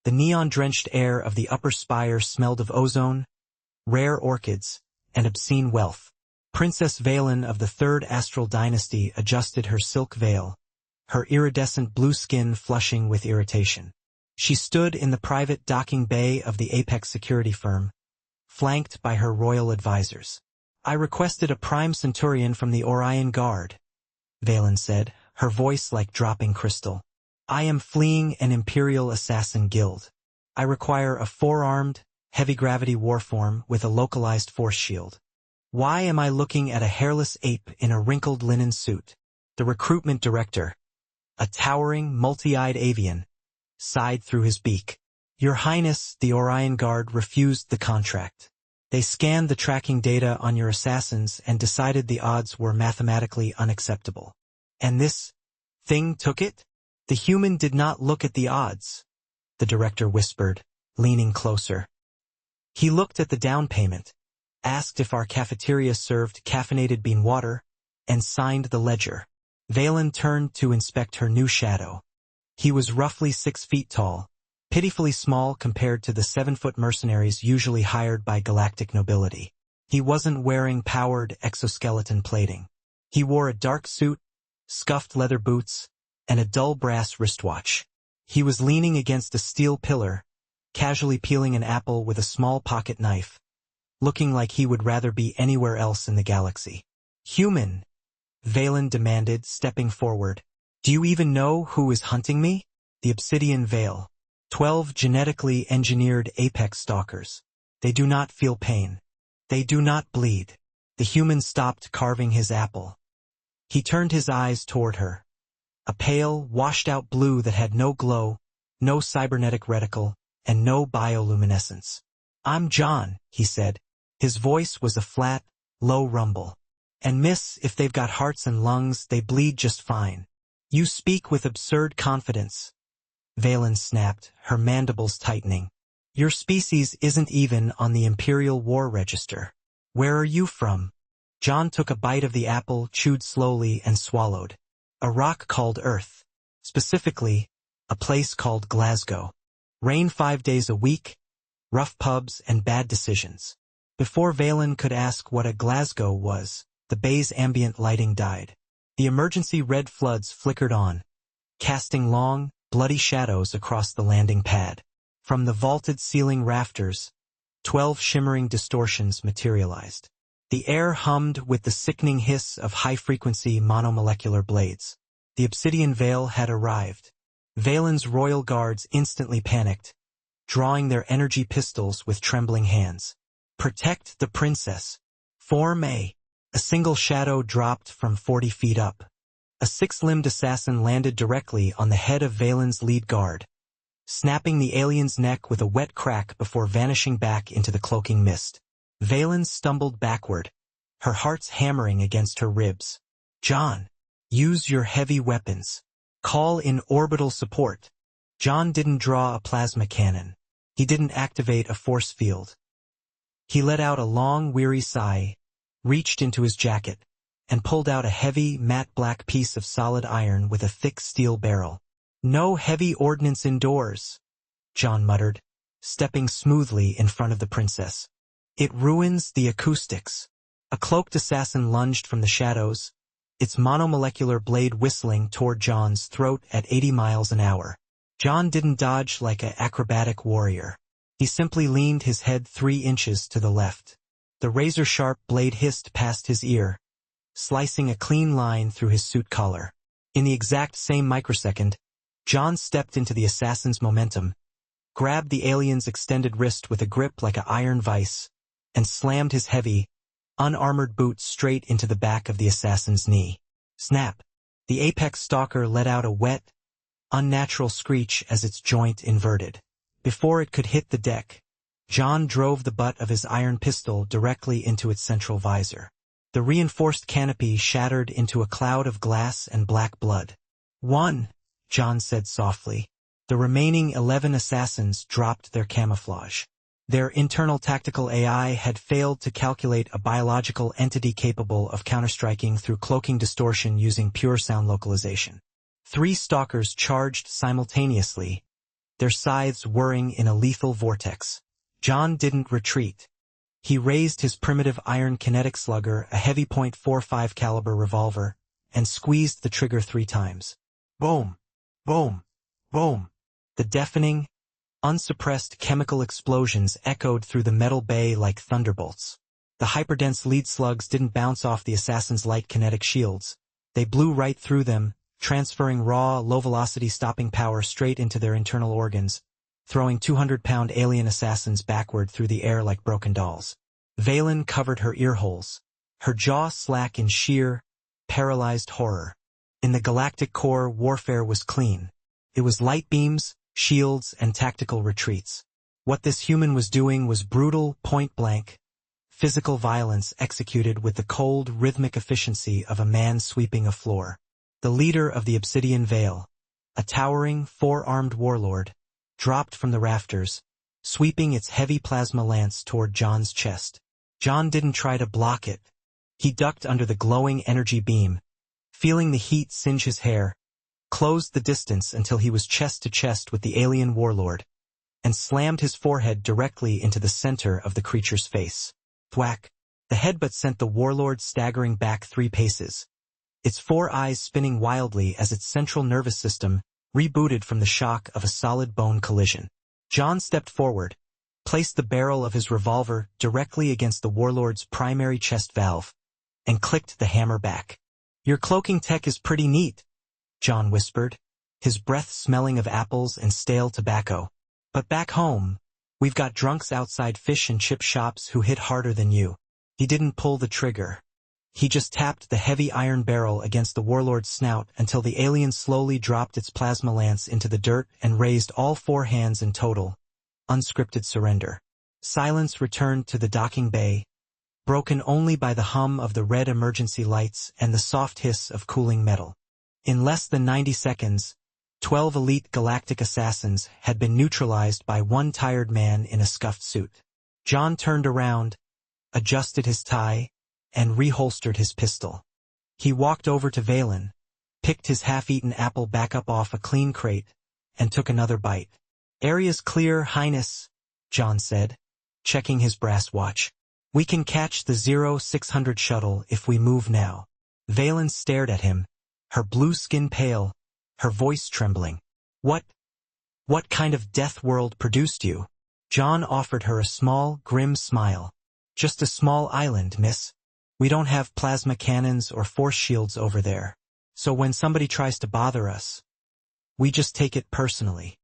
The neon-drenched air of the upper spire smelled of ozone, rare orchids, and obscene wealth. Princess Valen of the Third Astral Dynasty adjusted her silk veil, her iridescent blue skin flushing with irritation. She stood in the private docking bay of the Apex security firm, flanked by her royal advisors. "I requested a prime centurion from the Orion Guard," Valen said, her voice like dropping crystal. "I am fleeing an Imperial Assassin Guild. I require a four-armed, heavy-gravity warform with a localized force shield." "Why am I looking at a hairless ape in a wrinkled linen suit?" The recruitment director, a towering, multi-eyed avian, sighed through his beak. "Your Highness, the Orion Guard refused the contract. They scanned the tracking data on your assassins and decided the odds were mathematically unacceptable. And this thing took it?" "The human did not look at the odds," the director whispered, leaning closer. "He looked at the down payment, asked if our cafeteria served caffeinated bean water, and signed the ledger." Valen turned to inspect her new shadow. He was roughly 6 feet tall, pitifully small compared to the 7-foot mercenaries usually hired by galactic nobility. He wasn't wearing powered exoskeleton plating. He wore a dark suit, scuffed leather boots, and a dull brass wristwatch. He was leaning against a steel pillar, casually peeling an apple with a small pocket knife, looking like he would rather be anywhere else in the galaxy. "Human," Valen demanded, stepping forward. "Do you even know who is hunting me?" "The Obsidian Veil. 12 genetically engineered apex stalkers. They do not feel pain. They do not bleed." The human stopped carving his apple. He turned his eyes toward her. A pale, washed-out blue that had no glow, no cybernetic reticle, and no bioluminescence. "I'm John," he said. His voice was a flat, low rumble. "And miss, if they've got hearts and lungs, they bleed just fine." "You speak with absurd confidence," Valen snapped, her mandibles tightening. "Your species isn't even on the Imperial War Register. Where are you from?" John took a bite of the apple, chewed slowly, and swallowed. "A rock called Earth. Specifically, a place called Glasgow. Rain 5 days a week, rough pubs, and bad decisions." Before Valen could ask what a Glasgow was, the bay's ambient lighting died. The emergency red floods flickered on, casting long, bloody shadows across the landing pad. From the vaulted ceiling rafters, 12 shimmering distortions materialized. The air hummed with the sickening hiss of high-frequency monomolecular blades. The Obsidian Veil had arrived. Valen's royal guards instantly panicked, drawing their energy pistols with trembling hands. "Protect the princess. Form A." A single shadow dropped from 40 feet up. A 6-limbed assassin landed directly on the head of Valen's lead guard, snapping the alien's neck with a wet crack before vanishing back into the cloaking mist. Valen stumbled backward, her heart's hammering against her ribs. "John, use your heavy weapons. Call in orbital support." John didn't draw a plasma cannon. He didn't activate a force field. He let out a long, weary sigh, reached into his jacket, and pulled out a heavy, matte black piece of solid iron with a thick steel barrel. "No heavy ordnance indoors," John muttered, stepping smoothly in front of the princess. "It ruins the acoustics." A cloaked assassin lunged from the shadows, its monomolecular blade whistling toward John's throat at 80 miles an hour. John didn't dodge like an acrobatic warrior. He simply leaned his head 3 inches to the left. The razor-sharp blade hissed past his ear, slicing a clean line through his suit collar. In the exact same microsecond, John stepped into the assassin's momentum, grabbed the alien's extended wrist with a grip like an iron vise, and slammed his heavy, unarmored boot straight into the back of the assassin's knee. Snap! The apex stalker let out a wet, unnatural screech as its joint inverted. Before it could hit the deck, John drove the butt of his iron pistol directly into its central visor. The reinforced canopy shattered into a cloud of glass and black blood. "One," John said softly. The remaining 11 assassins dropped their camouflage. Their internal tactical AI had failed to calculate a biological entity capable of counterstriking through cloaking distortion using pure sound localization. 3 stalkers charged simultaneously, their scythes whirring in a lethal vortex. John didn't retreat. He raised his primitive iron kinetic slugger, a heavy .45 caliber revolver, and squeezed the trigger 3 times. Boom! Boom! Boom! The deafening, unsuppressed chemical explosions echoed through the metal bay like thunderbolts. The hyperdense lead slugs didn't bounce off the assassin's light kinetic shields. They blew right through them, transferring raw, low-velocity stopping power straight into their internal organs, throwing 200-pound alien assassins backward through the air like broken dolls. Valen covered her earholes, her jaw slack in sheer, paralyzed horror. In the galactic core, warfare was clean. It was light beams, shields, and tactical retreats. What this human was doing was brutal, point-blank, physical violence executed with the cold, rhythmic efficiency of a man sweeping a floor. The leader of the Obsidian Veil, a towering, 4-armed warlord, dropped from the rafters, sweeping its heavy plasma lance toward John's chest. John didn't try to block it. He ducked under the glowing energy beam, feeling the heat singe his hair, closed the distance until he was chest to chest with the alien warlord, and slammed his forehead directly into the center of the creature's face. Thwack! The headbutt sent the warlord staggering back 3 paces, its 4 eyes spinning wildly as its central nervous system rebooted from the shock of a solid bone collision. John stepped forward, placed the barrel of his revolver directly against the warlord's primary chest valve, and clicked the hammer back. "Your cloaking tech is pretty neat," John whispered, his breath smelling of apples and stale tobacco. "But back home, we've got drunks outside fish and chip shops who hit harder than you." He didn't pull the trigger. He just tapped the heavy iron barrel against the warlord's snout until the alien slowly dropped its plasma lance into the dirt and raised all 4 hands in total, unscripted surrender. Silence returned to the docking bay, broken only by the hum of the red emergency lights and the soft hiss of cooling metal. In less than 90 seconds, 12 elite galactic assassins had been neutralized by 1 tired man in a scuffed suit. John turned around, adjusted his tie, and reholstered his pistol. He walked over to Valen, picked his half-eaten apple back up off a clean crate, and took another bite. "Area's clear, Highness," John said, checking his brass watch. "We can catch the 0600 shuttle if we move now." Valen stared at him, her blue skin pale, her voice trembling. What kind of death world produced you?" John offered her a small, grim smile. "Just a small island, miss. We don't have plasma cannons or force shields over there. So when somebody tries to bother us, we just take it personally."